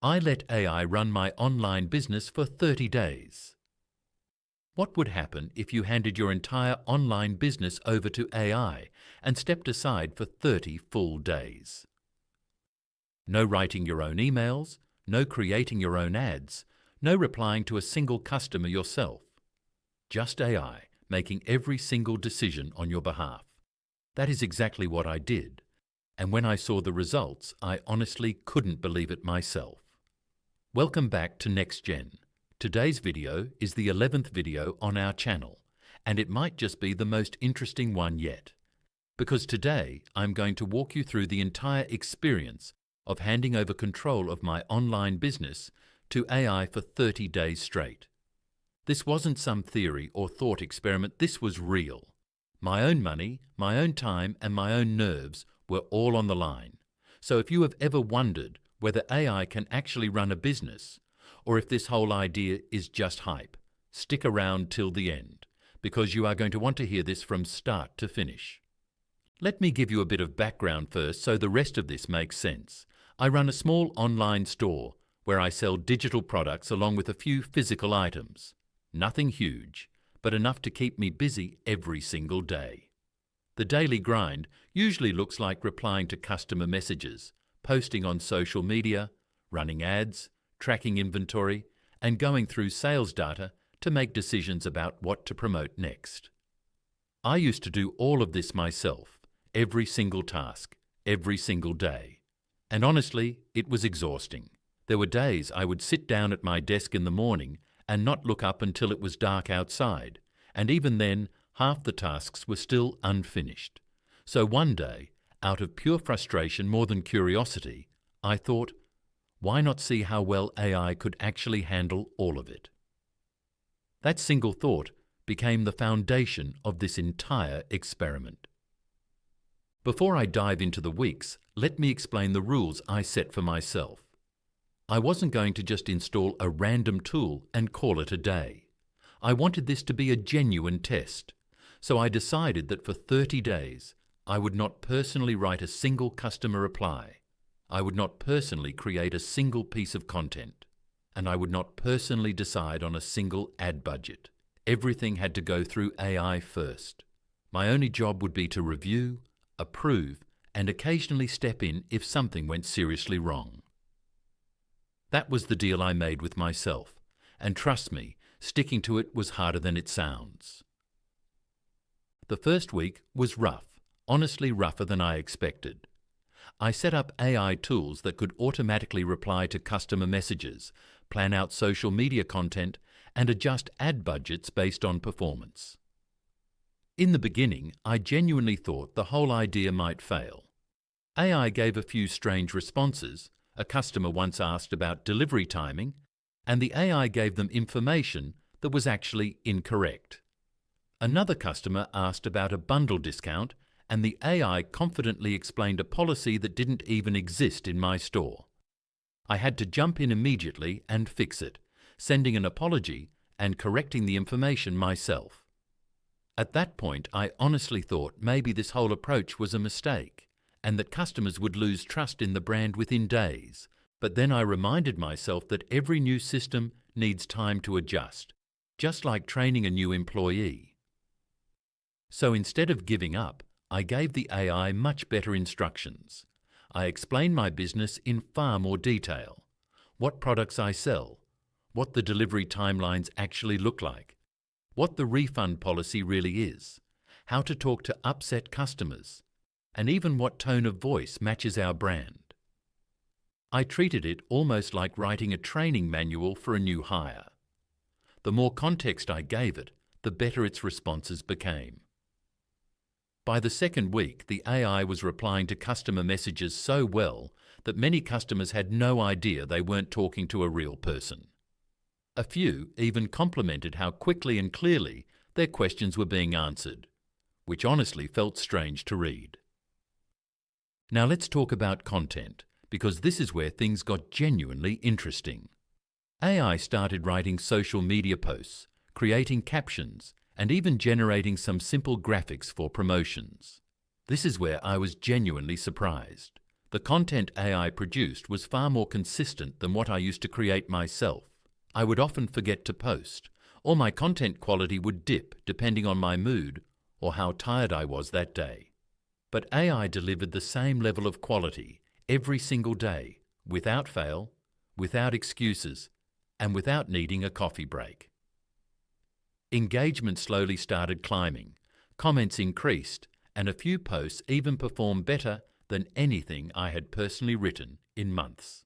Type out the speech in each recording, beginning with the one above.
I let AI run my online business for 30 days. What would happen if you handed your entire online business over to AI and stepped aside for 30 full days? No writing your own emails, no creating your own ads, no replying to a single customer yourself. Just AI making every single decision on your behalf. That is exactly what I did. And when I saw the results, I honestly couldn't believe it myself. Welcome back to NextGen. Today's video is the 11th video on our channel, and it might just be the most interesting one yet. Because today I'm going to walk you through the entire experience of handing over control of my online business to AI for 30 days straight. This wasn't some theory or thought experiment, this was real. My own money, my own time, and my own nerves were all on the line. So if you have ever wondered whether AI can actually run a business, or if this whole idea is just hype, stick around till the end, because you are going to want to hear this from start to finish. Let me give you a bit of background first so the rest of this makes sense. I run a small online store where I sell digital products along with a few physical items. Nothing huge, but enough to keep me busy every single day. The daily grind usually looks like replying to customer messages, posting on social media, running ads, tracking inventory, and going through sales data to make decisions about what to promote next. I used to do all of this myself, every single task, every single day. And honestly, it was exhausting. There were days I would sit down at my desk in the morning and not look up until it was dark outside, and even then, half the tasks were still unfinished. So one day, out of pure frustration more than curiosity, I thought, why not see how well AI could actually handle all of it? That single thought became the foundation of this entire experiment. Before I dive into the weeks, let me explain the rules I set for myself. I wasn't going to just install a random tool and call it a day. I wanted this to be a genuine test. So I decided that for 30 days, I would not personally write a single customer reply. I would not personally create a single piece of content. And I would not personally decide on a single ad budget. Everything had to go through AI first. My only job would be to review, approve, and occasionally step in if something went seriously wrong. That was the deal I made with myself, and trust me, sticking to it was harder than it sounds. The first week was rough, honestly rougher than I expected. I set up AI tools that could automatically reply to customer messages, plan out social media content, and adjust ad budgets based on performance. In the beginning, I genuinely thought the whole idea might fail. AI gave a few strange responses. A customer once asked about delivery timing, and the AI gave them information that was actually incorrect. Another customer asked about a bundle discount, and the AI confidently explained a policy that didn't even exist in my store. I had to jump in immediately and fix it, sending an apology and correcting the information myself. At that point, I honestly thought maybe this whole approach was a mistake, and that customers would lose trust in the brand within days. But then I reminded myself that every new system needs time to adjust, just like training a new employee. So instead of giving up, I gave the AI much better instructions. I explained my business in far more detail, what products I sell, what the delivery timelines actually look like, what the refund policy really is, how to talk to upset customers, and even what tone of voice matches our brand. I treated it almost like writing a training manual for a new hire. The more context I gave it, the better its responses became. By the second week, the AI was replying to customer messages so well that many customers had no idea they weren't talking to a real person. A few even complimented how quickly and clearly their questions were being answered, which honestly felt strange to read. Now let's talk about content, because this is where things got genuinely interesting. AI started writing social media posts, creating captions, and even generating some simple graphics for promotions. This is where I was genuinely surprised. The content AI produced was far more consistent than what I used to create myself. I would often forget to post, or my content quality would dip depending on my mood or how tired I was that day. But AI delivered the same level of quality every single day, without fail, without excuses, and without needing a coffee break. Engagement slowly started climbing, comments increased, and a few posts even performed better than anything I had personally written in months.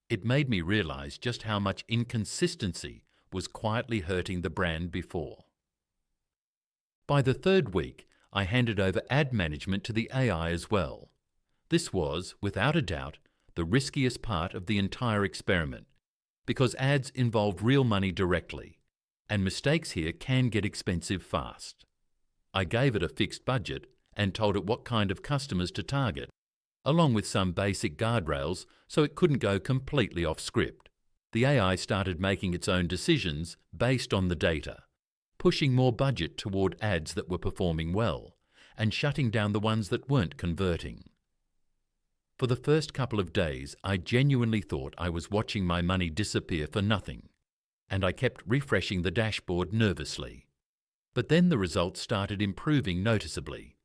It made me realize just how much inconsistency was quietly hurting the brand before. By the third week, I handed over ad management to the AI as well. This was, without a doubt, the riskiest part of the entire experiment, because ads involve real money directly, and mistakes here can get expensive fast. I gave it a fixed budget and told it what kind of customers to target, along with some basic guardrails so it couldn't go completely off script. The AI started making its own decisions based on the data, pushing more budget toward ads that were performing well, and shutting down the ones that weren't converting. For the first couple of days, I genuinely thought I was watching my money disappear for nothing, and I kept refreshing the dashboard nervously. But then the results started improving noticeably.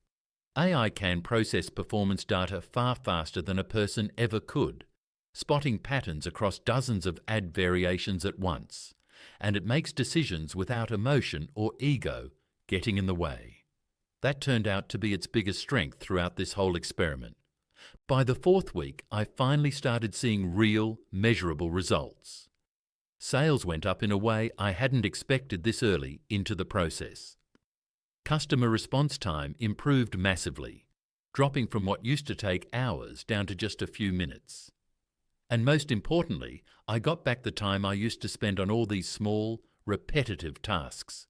AI can process performance data far faster than a person ever could, spotting patterns across dozens of ad variations at once, and it makes decisions without emotion or ego getting in the way. That turned out to be its biggest strength throughout this whole experiment. By the fourth week, I finally started seeing real, measurable results. Sales went up in a way I hadn't expected this early into the process. Customer response time improved massively, dropping from what used to take hours down to just a few minutes. And most importantly, I got back the time I used to spend on all these small, repetitive tasks.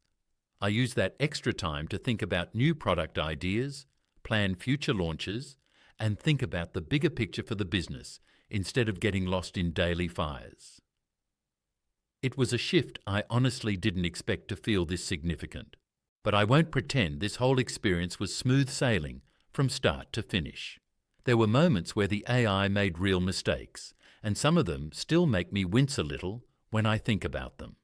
I used that extra time to think about new product ideas, plan future launches, and think about the bigger picture for the business instead of getting lost in daily fires. It was a shift I honestly didn't expect to feel this significant. But I won't pretend this whole experience was smooth sailing from start to finish. There were moments where the AI made real mistakes, and some of them still make me wince a little when I think about them.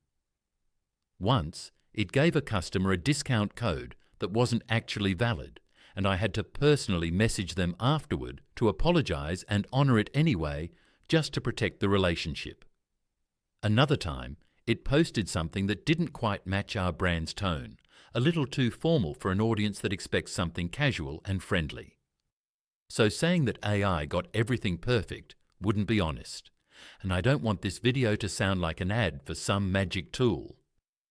Once, it gave a customer a discount code that wasn't actually valid, and I had to personally message them afterward to apologize and honor it anyway, just to protect the relationship. Another time, it posted something that didn't quite match our brand's tone, a little too formal for an audience that expects something casual and friendly. So saying that AI got everything perfect wouldn't be honest, and I don't want this video to sound like an ad for some magic tool.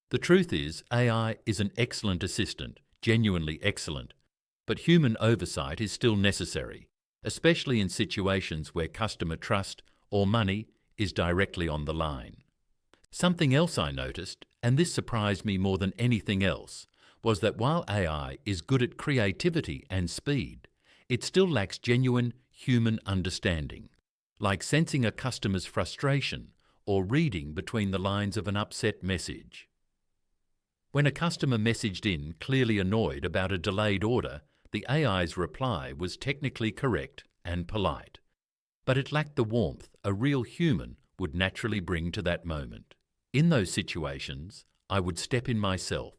The truth is, AI is an excellent assistant, genuinely excellent, but human oversight is still necessary, especially in situations where customer trust or money is directly on the line. Something else I noticed, and this surprised me more than anything else, was that while AI is good at creativity and speed, it still lacks genuine human understanding, like sensing a customer's frustration or reading between the lines of an upset message. When a customer messaged in clearly annoyed about a delayed order, the AI's reply was technically correct and polite, but it lacked the warmth a real human would naturally bring to that moment. In those situations, I would step in myself,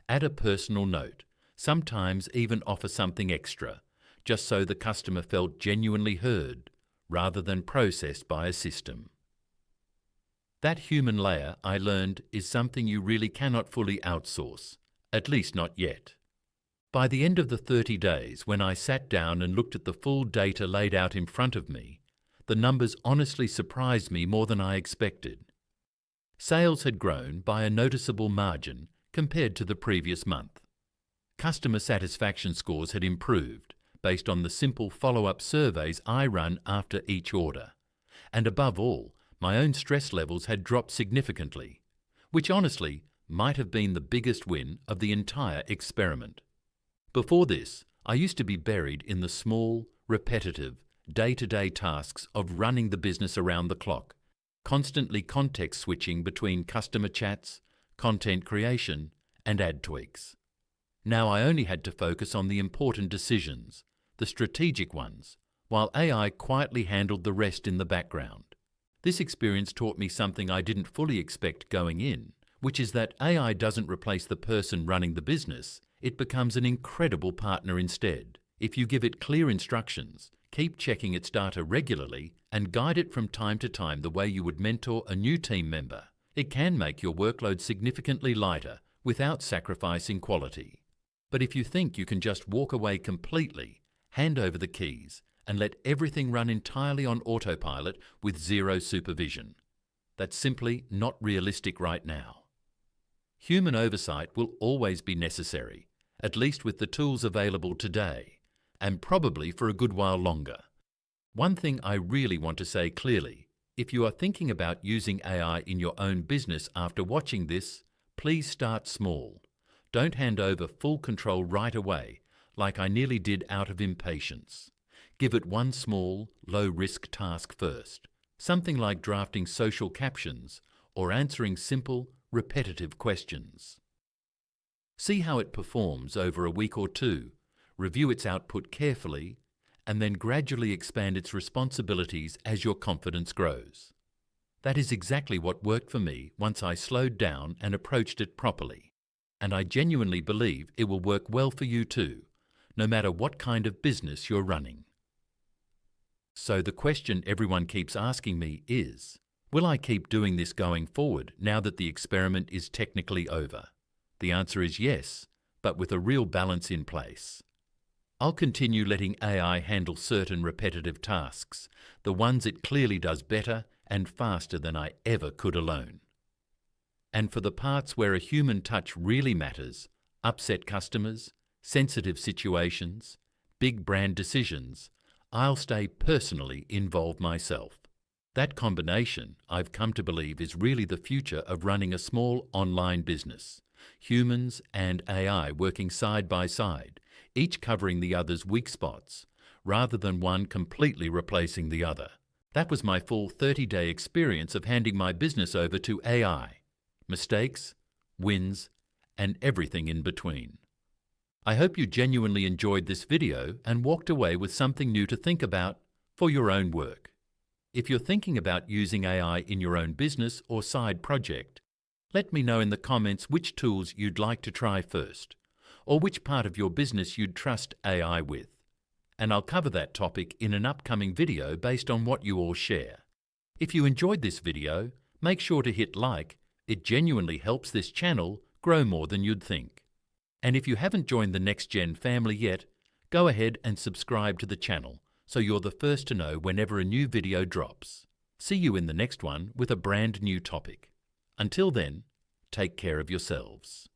add a personal note, sometimes even offer something extra, just so the customer felt genuinely heard, rather than processed by a system. That human layer, I learned, is something you really cannot fully outsource, at least not yet. By the end of the 30 days, when I sat down and looked at the full data laid out in front of me, the numbers honestly surprised me more than I expected. Sales had grown by a noticeable margin compared to the previous month. Customer satisfaction scores had improved based on the simple follow-up surveys I run after each order. And above all, my own stress levels had dropped significantly, which honestly might have been the biggest win of the entire experiment. Before this, I used to be buried in the small, repetitive, day-to-day tasks of running the business around the clock, constantly context switching between customer chats, content creation, and ad tweaks. Now I only had to focus on the important decisions, the strategic ones while AI quietly handled the rest in the background. This experience taught me something I didn't fully expect going in, which is that AI doesn't replace the person running the business, it becomes an incredible partner instead. If you give it clear instructions, keep checking its data regularly, and guide it from time to time the way you would mentor a new team member, it can make your workload significantly lighter without sacrificing quality. But if you think you can just walk away completely, hand over the keys, and let everything run entirely on autopilot with zero supervision, that's simply not realistic right now. Human oversight will always be necessary, at least with the tools available today, and probably for a good while longer. One thing I really want to say clearly, if you are thinking about using AI in your own business after watching this, please start small. Don't hand over full control right away, like I nearly did out of impatience. Give it one small, low-risk task first, something like drafting social captions or answering simple, repetitive questions. See how it performs over a week or two, review its output carefully, and then gradually expand its responsibilities as your confidence grows. That is exactly what worked for me once I slowed down and approached it properly, and I genuinely believe it will work well for you too, no matter what kind of business you're running. So the question everyone keeps asking me is, will I keep doing this going forward now that the experiment is technically over? The answer is yes, but with a real balance in place. I'll continue letting AI handle certain repetitive tasks, the ones it clearly does better and faster than I ever could alone. And for the parts where a human touch really matters, upset customers, sensitive situations, big brand decisions, I'll stay personally involved myself. That combination, I've come to believe, is really the future of running a small online business. Humans and AI working side by side, each covering the other's weak spots, rather than one completely replacing the other. That was my full 30-day experience of handing my business over to AI. Mistakes, wins, and everything in between. I hope you genuinely enjoyed this video and walked away with something new to think about for your own work. If you're thinking about using AI in your own business or side project, let me know in the comments which tools you'd like to try first, or which part of your business you'd trust AI with. And I'll cover that topic in an upcoming video based on what you all share. If you enjoyed this video, make sure to hit like. It genuinely helps this channel grow more than you'd think. And if you haven't joined the NextGen family yet, go ahead and subscribe to the channel so you're the first to know whenever a new video drops. See you in the next one with a brand new topic. Until then, take care of yourselves.